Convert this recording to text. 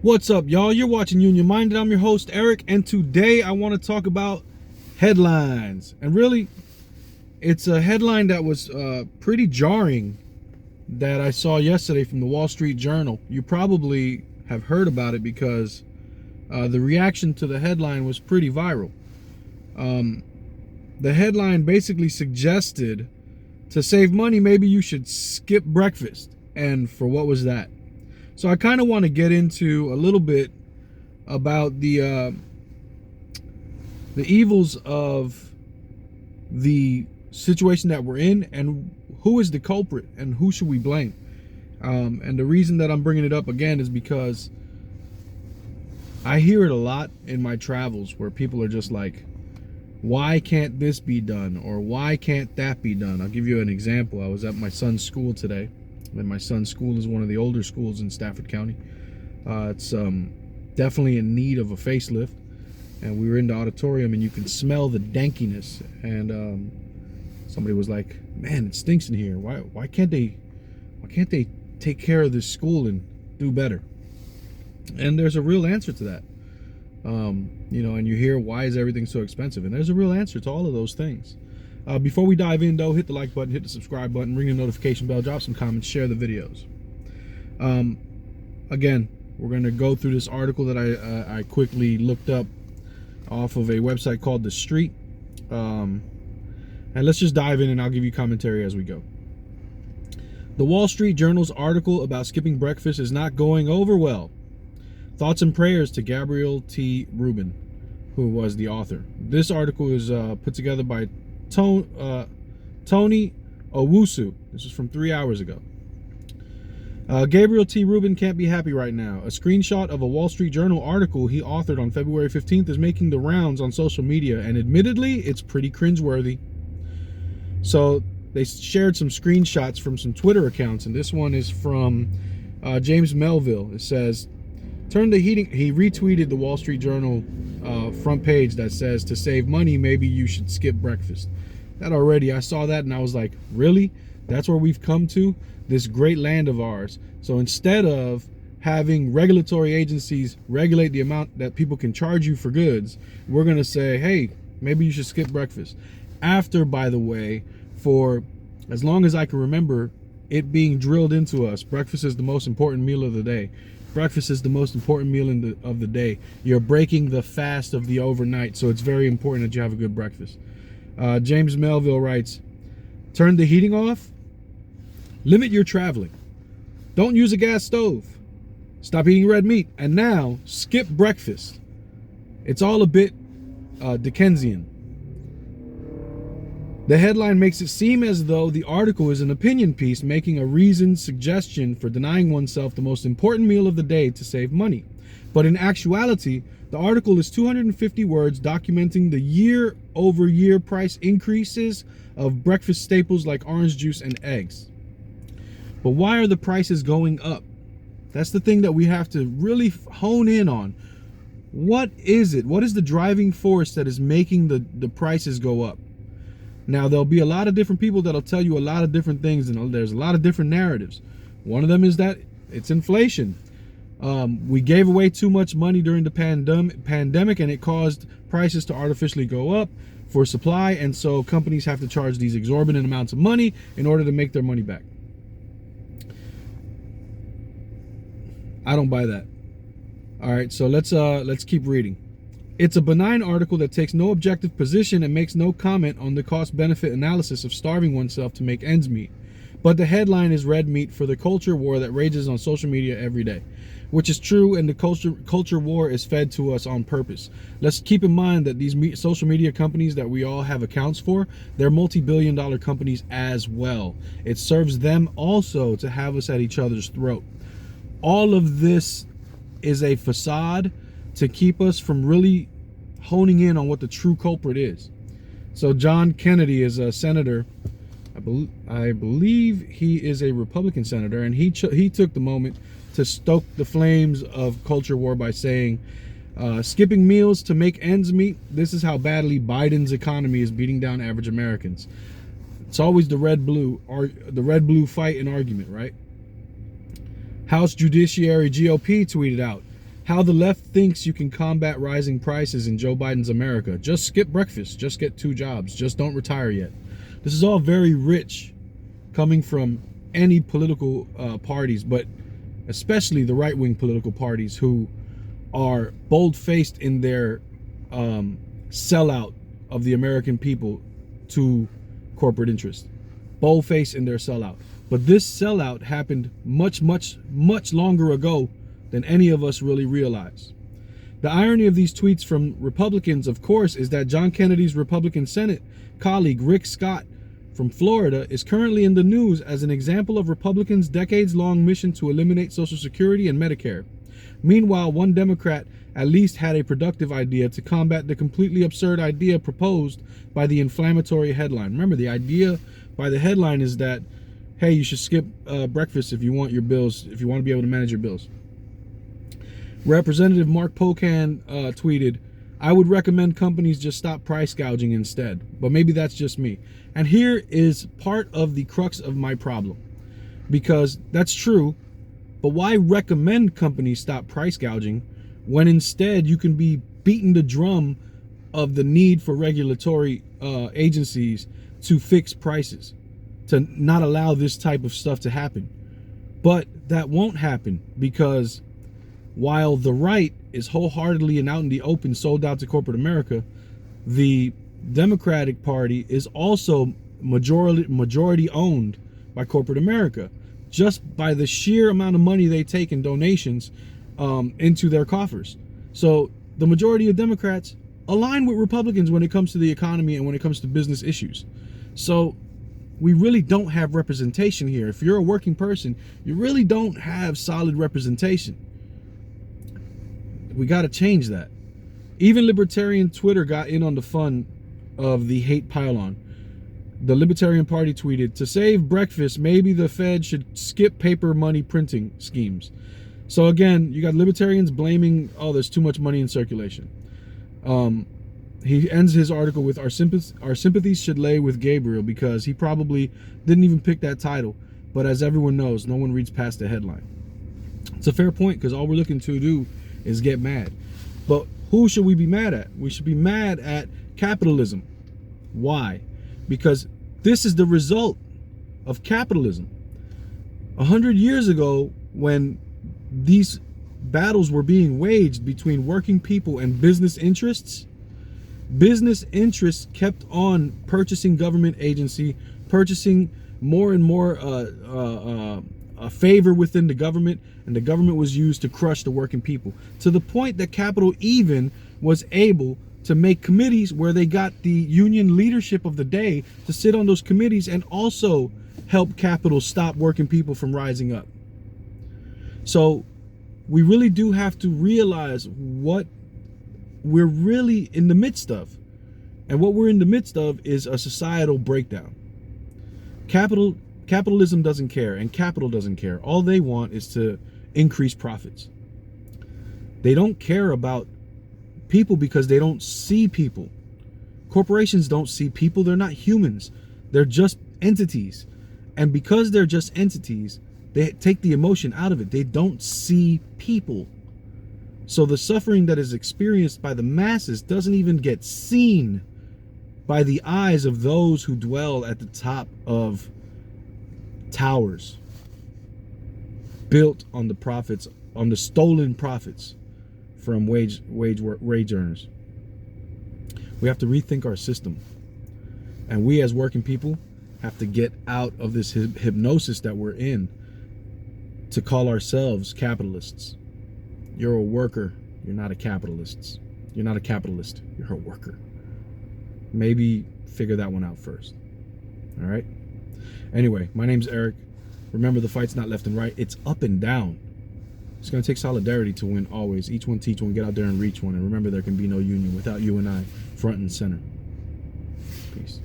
What's up, y'all? You're watching Union Minded. I'm your host, Eric, and today I want to talk about headlines. And really, it's a headline that was pretty jarring that I saw yesterday from the Wall Street Journal. You probably have heard about it because the reaction to the headline was pretty viral. The headline basically suggested to save money, maybe you should skip breakfast. And for what was that? So I kind of want to get into a little bit about the evils of the situation that we're in and who is the culprit and who should we blame. And the reason that I'm bringing it up again is because I hear it a lot in my travels where people are just like, why can't this be done? Or why can't that be done? I'll give you an example. I was at my son's school today. And my son's school is one of the older schools in Stafford County. It's definitely in need of a facelift. And we were in the auditorium and you can smell the dankiness. And somebody was like, man, it stinks in here. Why can't they take care of this school and do better? And there's a real answer to that. And you hear, why is everything so expensive? And there's a real answer to all of those things. Before we dive in, though, hit the like button, hit the subscribe button, ring the notification bell, drop some comments, share the videos. Again, we're going to go through this article that I quickly looked up off of a website called The Street. And let's just dive in and I'll give you commentary as we go. The Wall Street Journal's article about skipping breakfast is not going over well. Thoughts and prayers to Gabrielle T. Rubin, who was the author. This article is put together by Tony Owusu. This is from 3 hours ago. Gabrielle T. Rubin can't be happy right now. A screenshot of a Wall Street Journal article he authored on February 15th is making the rounds on social media, and admittedly, it's pretty cringeworthy. So they shared some screenshots from some Twitter accounts, and this one is from James Melville. It says, turn the heating. He retweeted the Wall Street Journal front page that says, to save money, maybe you should skip breakfast. That already, I saw that and I was like, really? That's where we've come to? This great land of ours. So instead of having regulatory agencies regulate the amount that people can charge you for goods, we're going to say, hey, maybe you should skip breakfast. After, by the way, for as long as I can remember it being drilled into us, breakfast is the most important meal of the day. Breakfast is the most important meal of the day. You're breaking the fast of the overnight, so it's very important that you have a good breakfast. James Melville writes, turn the heating off, limit your traveling, don't use a gas stove, stop eating red meat, and now skip breakfast. It's all a bit Dickensian. The headline makes it seem as though the article is an opinion piece making a reasoned suggestion for denying oneself the most important meal of the day to save money. But in actuality, the article is 250 words documenting the year-over-year price increases of breakfast staples like orange juice and eggs. But why are the prices going up? That's the thing that we have to really hone in on. What is it? What is the driving force that is making the prices go up? Now, there'll be a lot of different people that'll tell you a lot of different things, and there's a lot of different narratives. One of them is that it's inflation. We gave away too much money during the pandemic, and it caused prices to artificially go up for supply, and so companies have to charge these exorbitant amounts of money in order to make their money back. I don't buy that. All right, so let's keep reading. It's a benign article that takes no objective position and makes no comment on the cost-benefit analysis of starving oneself to make ends meet. But the headline is red meat for the culture war that rages on social media every day, which is true, and the culture war is fed to us on purpose. Let's keep in mind that these social media companies that we all have accounts for, they're multi-billion-dollar companies as well. It serves them also to have us at each other's throat. All of this is a facade to keep us from really honing in on what the true culprit is. So John Kennedy is a senator. I believe he is a Republican senator, and he took the moment to stoke the flames of culture war by saying, skipping meals to make ends meet, this is how badly Biden's economy is beating down average Americans. It's always the red-blue fight and argument, right? House Judiciary GOP tweeted out, How the left thinks you can combat rising prices in Joe Biden's America. Just skip breakfast. Just get 2 jobs. Just don't retire yet. This is all very rich coming from any political parties, but especially the right-wing political parties who are bold-faced in their sellout of the American people to corporate interest. Bold-faced in their sellout. But this sellout happened much, much, much longer ago than any of us really realize. The irony of these tweets from Republicans, of course, is that John Kennedy's Republican Senate colleague Rick Scott from Florida is currently in the news as an example of Republicans' decades-long mission to eliminate Social Security and Medicare. Meanwhile, one Democrat at least had a productive idea to combat the completely absurd idea proposed by the inflammatory headline. Remember, the idea by the headline is that, hey, you should skip breakfast if you want your bills, if you want to be able to manage your bills. Representative Mark Pocan tweeted, I would recommend companies just stop price gouging instead, but maybe that's just me. And here is part of the crux of my problem, because that's true, but why recommend companies stop price gouging when instead you can be beating the drum of the need for regulatory agencies to fix prices, to not allow this type of stuff to happen? But that won't happen, because while the right is wholeheartedly and out in the open sold out to corporate America, the Democratic Party is also majority owned by corporate America, just by the sheer amount of money they take in donations into their coffers. So the majority of Democrats align with Republicans when it comes to the economy and when it comes to business issues. So we really don't have representation here. If you're a working person, you really don't have solid representation. We got to change that. Even libertarian Twitter got in on the fun of the hate pylon. The Libertarian Party tweeted, to save breakfast, maybe the Fed should skip paper money printing schemes. So again, you got libertarians blaming, oh, there's too much money in circulation. He ends his article with, our sympathies should lay with Gabriel, because he probably didn't even pick that title. But as everyone knows, no one reads past the headline. It's a fair point, because all we're looking to do is get mad. But who should we be mad at? We should be mad at capitalism. Why? Because this is the result of capitalism. 100 years ago, when these battles were being waged between working people and business interests kept on purchasing government agency, purchasing more and more a favor within the government, and the government was used to crush the working people, to the point that capital even was able to make committees where they got the union leadership of the day to sit on those committees and also help capital stop working people from rising up. So we really do have to realize what we're really in the midst of. And what we're in the midst of is a societal breakdown. Capitalism doesn't care, and capital doesn't care. All they want is to increase profits. They don't care about people because they don't see people. Corporations don't see people. They're not humans. They're just entities. And because they're just entities, they take the emotion out of it. They don't see people. So the suffering that is experienced by the masses doesn't even get seen by the eyes of those who dwell at the top of towers built on the profits, on the stolen profits from wage earners. We have to rethink our system, and we as working people have to get out of this hypnosis that we're in to call ourselves capitalists. You're a worker. You're not a capitalist. You're not a capitalist. You're a worker. Maybe figure that one out first. All right. Anyway, my name's Eric. Remember, the fight's not left and right. It's up and down. It's going to take solidarity to win always. Each one teach one. Get out there and reach one. And remember, there can be no union without you and I front and center. Peace.